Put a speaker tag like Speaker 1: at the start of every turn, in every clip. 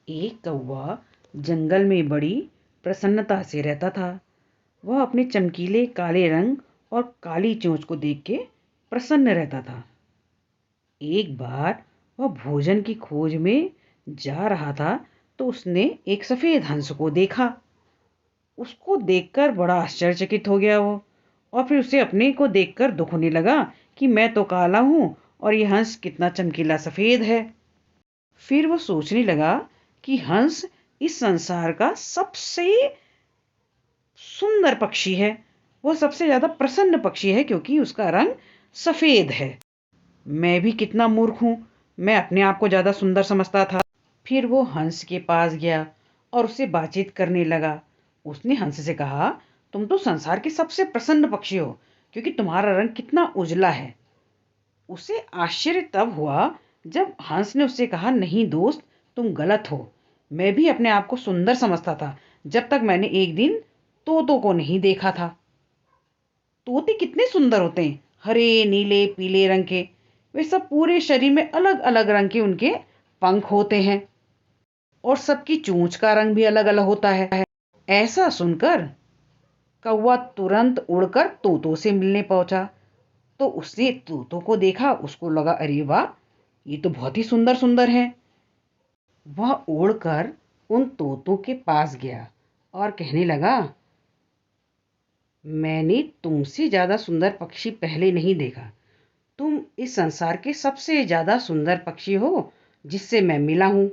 Speaker 1: एक कौवा जंगल में बड़ी प्रसन्नता से रहता था। वह अपने चमकीले काले रंग और काली चोंच को देख के प्रसन्न रहता था। एक बार वह भोजन की खोज में जा रहा था तो उसने एक सफेद हंस को देखा। उसको देखकर बड़ा आश्चर्यचकित हो गया वो, और फिर उसे अपने को देखकर दुख होने लगा कि मैं तो काला हूँ और ये हंस कितना चमकीला सफेद है। फिर वो सोचने लगा कि हंस इस संसार का सबसे सुंदर पक्षी है। वो सबसे ज्यादा प्रसन्न पक्षी है क्योंकि उसका रंग सफेद है। मैं भी कितना मूर्ख हूँ, मैं अपने आप को ज्यादा सुंदर समझता था। फिर वो हंस के पास गया और उससे बातचीत करने लगा। उसने हंस से कहा, तुम तो संसार के सबसे प्रसन्न पक्षी हो क्योंकि तुम्हारा रंग कितना उजला है। उसे आश्चर्य तब हुआ जब हंस ने उससे कहा, नहीं दोस्त, तुम गलत हो। मैं भी अपने आप को सुंदर समझता था जब तक मैंने एक दिन तोतों को नहीं देखा था। तोते कितने सुंदर होते हैं, हरे नीले पीले रंग के। वे सब पूरे शरीर में अलग अलग रंग के उनके पंख होते हैं और सबकी चोंच का रंग भी अलग अलग होता है। ऐसा सुनकर कौवा तुरंत उड़कर तोतों से मिलने पहुंचा। तो उसने तोतों को देखा, उसको लगा अरे वाह, ये तो बहुत ही सुंदर सुंदर हैं। वह उड़कर उन तोतों के पास गया और कहने लगा, मैंने तुमसे ज्यादा सुंदर पक्षी पहले नहीं देखा। तुम इस संसार के सबसे ज्यादा सुंदर पक्षी हो जिससे मैं मिला हूं।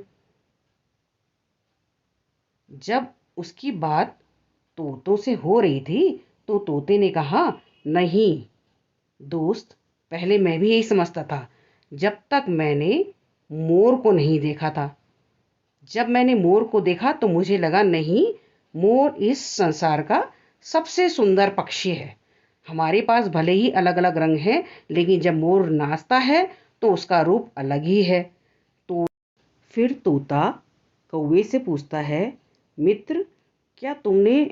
Speaker 1: जब उसकी बात तोतों से हो रही थी तो तोते ने कहा, नहीं दोस्त, पहले मैं भी यही समझता था जब तक मैंने मोर को नहीं देखा था। जब मैंने मोर को देखा तो मुझे लगा, नहीं, मोर इस संसार का सबसे सुंदर पक्षी है। हमारे पास भले ही अलग अलग रंग हैं, लेकिन जब मोर नाचता है तो उसका रूप अलग ही है। तो फिर तोता कौवे से पूछता है, मित्र, क्या तुमने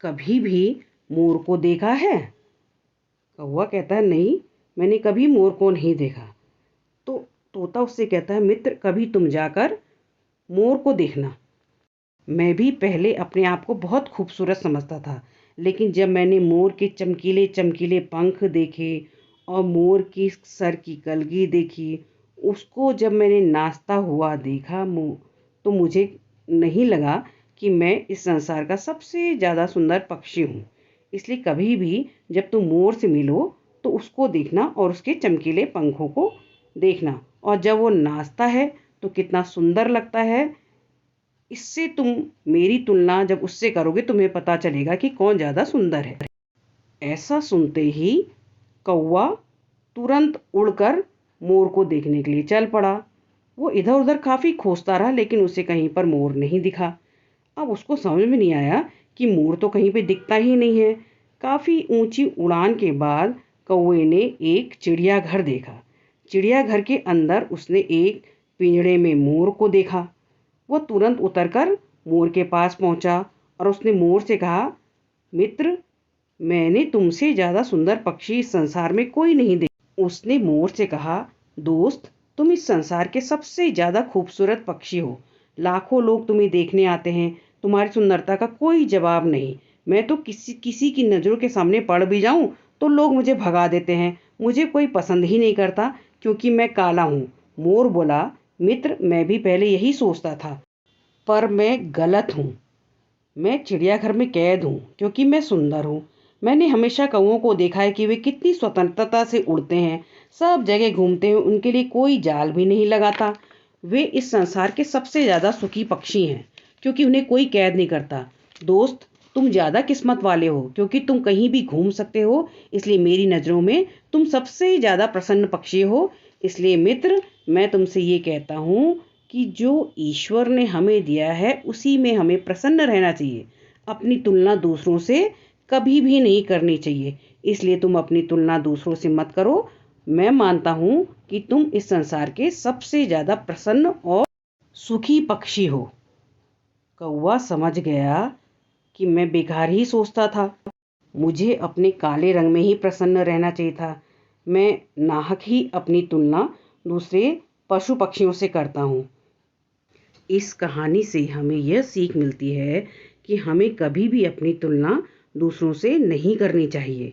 Speaker 1: कभी भी मोर को देखा है? कौवा कहता है, नहीं, मैंने कभी मोर को नहीं देखा। तो तोता उससे कहता है, मित्र, कभी तुम जाकर मोर को देखना। मैं भी पहले अपने आप को बहुत खूबसूरत समझता था, लेकिन जब मैंने मोर के चमकीले चमकीले पंख देखे और मोर की सर की कलगी देखी, उसको जब मैंने नाचता हुआ देखा तो मुझे नहीं लगा कि मैं इस संसार का सबसे ज़्यादा सुंदर पक्षी हूँ। इसलिए कभी भी जब तुम मोर से मिलो तो उसको देखना और उसके चमकीले पंखों को देखना, और जब वो नाचता है तो कितना सुंदर लगता है। इससे तुम मेरी तुलना जब उससे करोगे तुम्हें पता चलेगा कि कौन ज़्यादा सुंदर है। ऐसा सुनते ही कौवा तुरंत उड़कर मोर को देखने के लिए चल पड़ा। वो इधर उधर काफ़ी खोजता रहा लेकिन उसे कहीं पर मोर नहीं दिखा। अब उसको समझ में नहीं आया कि मोर तो कहीं पे दिखता ही नहीं है। काफ़ी ऊंची उड़ान के बाद कौवे ने एक चिड़ियाघर देखा। चिड़ियाघर के अंदर उसने एक पिंजड़े में मोर को देखा। वह तुरंत उतरकर मोर के पास पहुंचा और उसने मोर से कहा, मित्र, मैंने तुमसे ज़्यादा सुंदर पक्षी इस संसार में कोई नहीं देखा। उसने मोर से कहा, दोस्त, तुम इस संसार के सबसे ज़्यादा खूबसूरत पक्षी हो। लाखों लोग तुम्हें देखने आते हैं, तुम्हारी सुंदरता का कोई जवाब नहीं। मैं तो किसी किसी की नज़रों के सामने पड़ भी जाऊं तो लोग मुझे भगा देते हैं। मुझे कोई पसंद ही नहीं करता क्योंकि मैं काला हूँ। मोर बोला, मित्र, मैं भी पहले यही सोचता था, पर मैं गलत हूँ। मैं चिड़ियाघर में कैद हूँ क्योंकि मैं सुंदर हूँ। मैंने हमेशा कौवों को देखा है कि वे कितनी स्वतंत्रता से उड़ते हैं, सब जगह घूमते हैं, उनके लिए कोई जाल भी नहीं लगाता। वे इस संसार के सबसे ज़्यादा सुखी पक्षी हैं क्योंकि उन्हें कोई कैद नहीं करता। दोस्त, तुम ज़्यादा किस्मत वाले हो क्योंकि तुम कहीं भी घूम सकते हो, इसलिए मेरी नज़रों में तुम सबसे ज़्यादा प्रसन्न पक्षी हो। इसलिए मित्र, मैं तुमसे ये कहता हूँ कि जो ईश्वर ने हमें दिया है उसी में हमें प्रसन्न रहना चाहिए। अपनी तुलना दूसरों से कभी भी नहीं करनी चाहिए। इसलिए तुम अपनी तुलना दूसरों से मत करो। मैं मानता हूँ कि तुम इस संसार के सबसे ज़्यादा प्रसन्न और सुखी पक्षी हो। कौवा समझ गया कि मैं बेकार ही सोचता था। मुझे अपने काले रंग में ही प्रसन्न रहना चाहिए था। मैं नाहक ही अपनी तुलना दूसरे पशु पक्षियों से करता हूँ। इस कहानी से हमें यह सीख मिलती है कि हमें कभी भी अपनी तुलना दूसरों से नहीं करनी चाहिए।